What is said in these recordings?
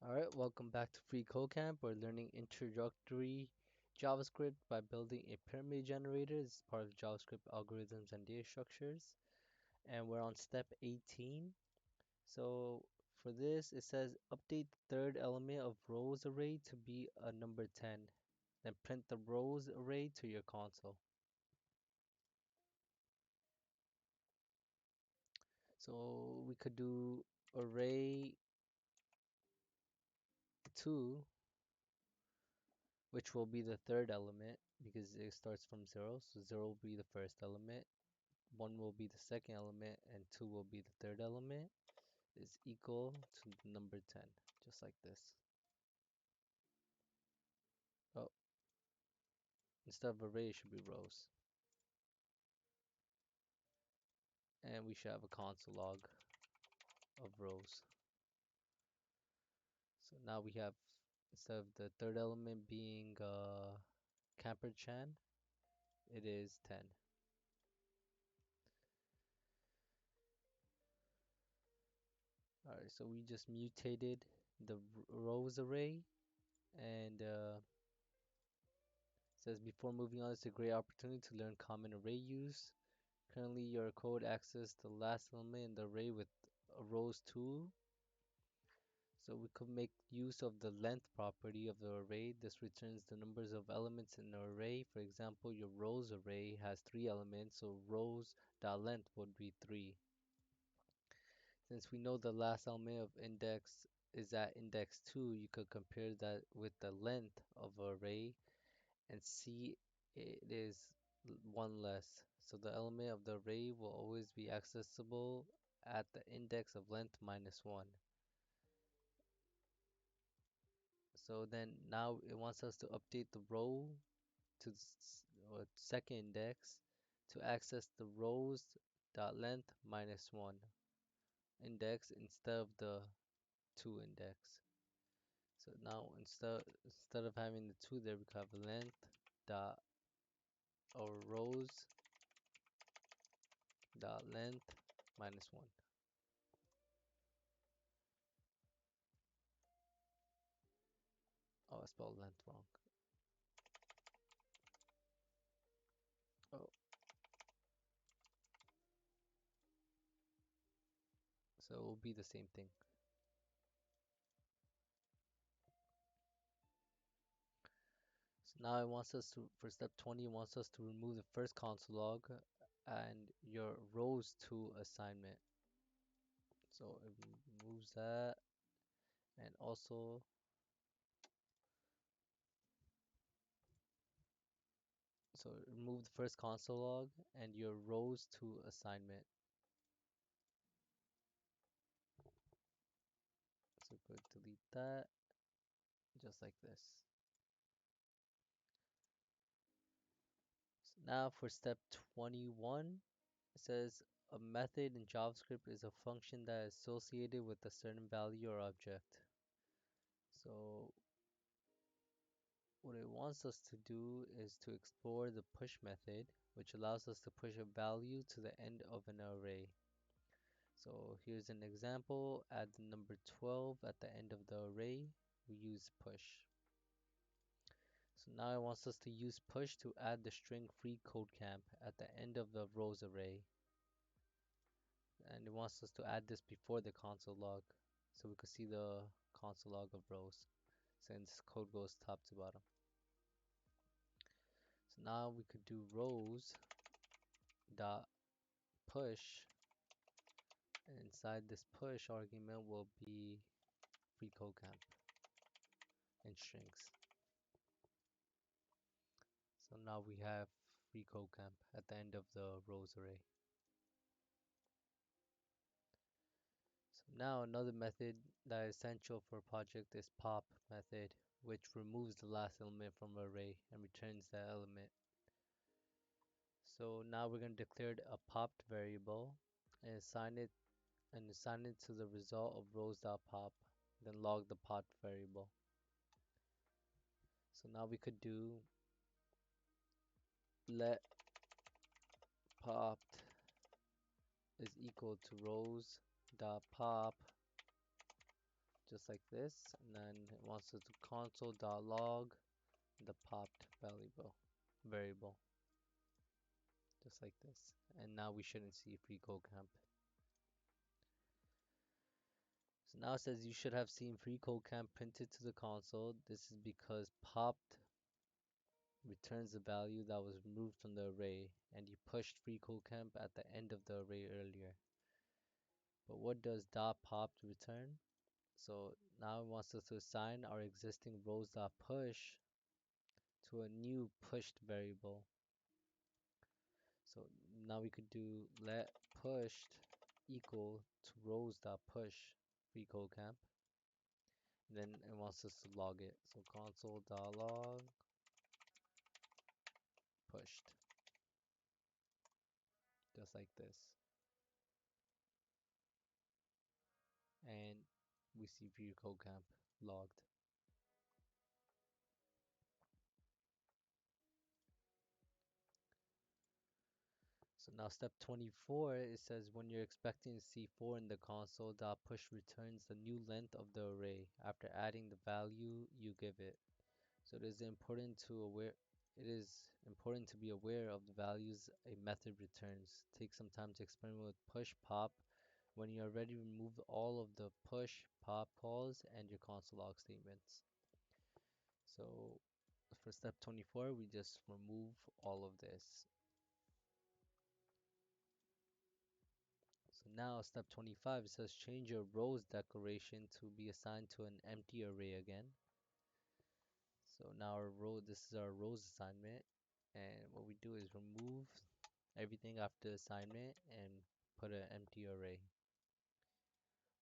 Alright, welcome back to FreeCodeCamp. We're learning Introductory JavaScript by building a pyramid generator. This is part of JavaScript algorithms and data structures. And we're on step 18. So for this, it says update the third element of rows array to be a number 10. Then print the rows array to your console. So we could do array 2, which will be the third element because it starts from 0. So 0 will be the first element. 1 will be the second element and 2 will be the third element is equal to number 10, just like this. Oh, instead of array, it should be rows. And we should have a console log of rows. So now we have, instead of the third element being camper chan, it is 10. Alright, so we just mutated the rows array and says before moving on, it's a great opportunity to learn common array use. Currently, your code accesses the last element in the array with a rows tool. So we could make use of the length property of the array. This returns the numbers of elements in the array. For example, your rows array has 3 elements, so rows.length would be 3. Since we know the last element of index is at index 2, you could compare that with the length of an array and see it is 1 less. So the element of the array will always be accessible at the index of length minus 1. So then now it wants us to update the row to the second index to access the rows dot length minus 1 index instead of the 2 index. So now instead of having the 2 there, we could have length dot or rows dot length minus 1. Oh, I spelled length wrong. Oh, so it will be the same thing. So now it wants us to, for step 20, it wants us to remove the first console log and your rows to assignment. So it removes that, and also so remove the first console log and your rows to assignment. So go delete that, just like this. So now for step 21, it says a method in JavaScript is a function that is associated with a certain value or object. So what it wants us to do is to explore the push method, which allows us to push a value to the end of an array. So here's an example. Add the number 12 at the end of the array. We use push. So now it wants us to use push to add the string FreeCodeCamp at the end of the rows array. And it wants us to add this before the console log, so we could see the console log of rows, since code goes top to bottom. So now we could do rows dot push, and inside this push argument will be FreeCodeCamp and strings. So now we have FreeCodeCamp at the end of the rows array. So now another method that is essential for a project is pop method, which removes the last element from an array and returns that element. So now we're going to declare a popped variable and assign it to the result of rows.pop, then log the popped variable. So now we could do let popped is equal to rows.pop just like this, and then it wants us to console.log the popped variable, just like this. And now we shouldn't see FreeCodeCamp. So now it says you should have seen FreeCodeCamp printed to the console. This is because popped returns the value that was removed from the array, and you pushed FreeCodeCamp at the end of the array earlier. But what does .popped return? So now it wants us to assign our existing rows.push to a new pushed variable. So now we could do let pushed equal to rows.push FreeCodeCamp. Then it wants us to log it. So console.log pushed, just like this. And we see FreeCodeCamp logged. So now step 24, it says when you're expecting to see 4 in the console, .push returns the new length of the array after adding the value you give it. So it is important to be aware of the values a method returns. Take some time to experiment with push pop. When you are ready, remove all of the push pop calls and your console log statements. So for step 24, we just remove all of this. So now step 25, it says change your rows declaration to be assigned to an empty array again. So now this is our rows assignment, and what we do is remove everything after assignment and put an empty array.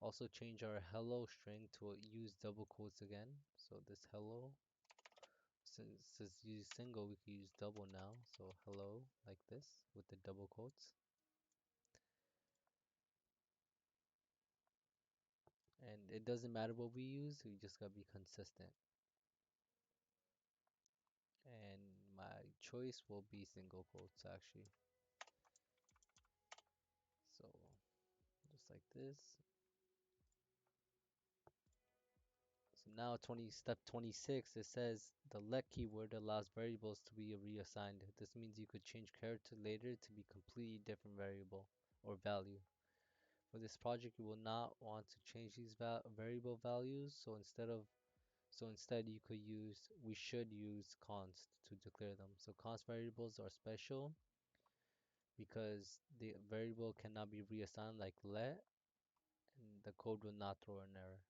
Also change our hello string to use double quotes again. So this hello, since it's use single, we can use double now. So hello like this with the double quotes. And it doesn't matter what we use, we just gotta be consistent. And my choice will be single quotes actually. So just like this. So now step 26, it says the let keyword allows variables to be reassigned. This means you could change character later to be completely different variable or value. For this project, you will not want to change these variable values. So instead we should use const to declare them. So const variables are special because the variable cannot be reassigned like let, and the code will not throw an error.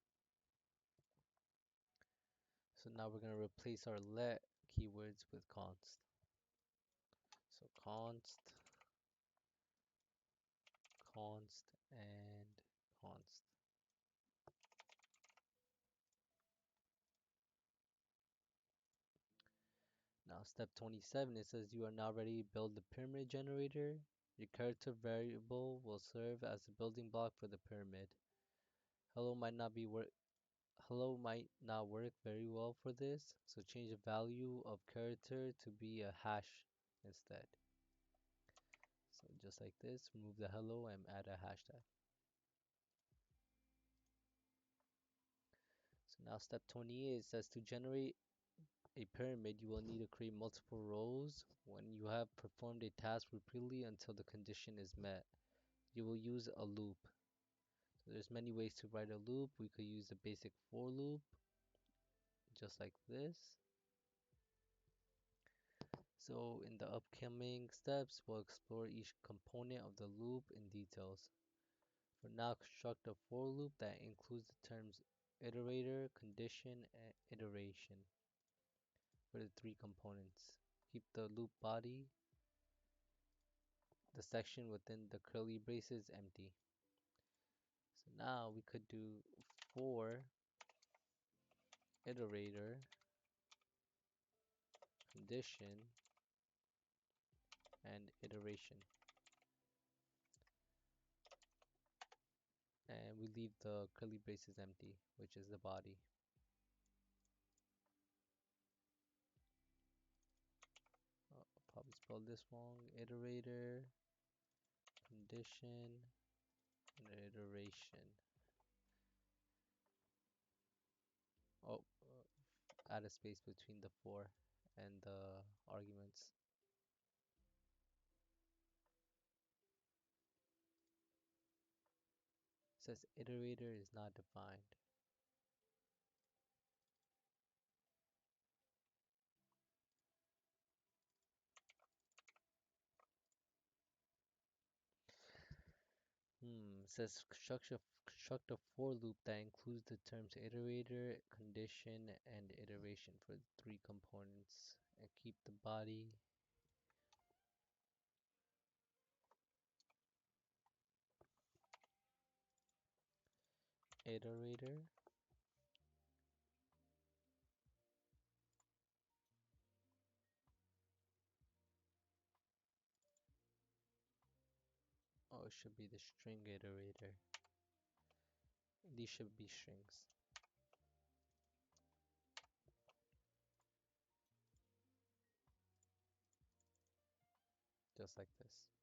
So now we're going to replace our let keywords with const. So const, and const. Now step 27, it says you are now ready to build the pyramid generator. Your character variable will serve as the building block for the pyramid. Hello might not work very well for this, so change the value of character to be a hash instead. So just like this, remove the hello and add a hashtag. So now step 28 says to generate a pyramid, you will need to create multiple rows. When you have performed a task repeatedly until the condition is met, you will use a loop. So there's many ways to write a loop. We could use a basic for loop, just like this. So in the upcoming steps, we'll explore each component of the loop in details. For now, construct a for loop that includes the terms iterator, condition, and iteration for the 3 components. Keep the loop body, the section within the curly braces, empty. So now we could do for iterator, condition, and iteration. And we leave the curly braces empty, which is the body. I'll probably spell this wrong. Iterator, condition, and iteration. add a space between the for and the arguments. It says iterator is not defined. It says construct a for loop that includes the terms iterator, condition, and iteration for the three components, and keep the body iterator. Oh, it should be the string iterator. These should be strings, just like this.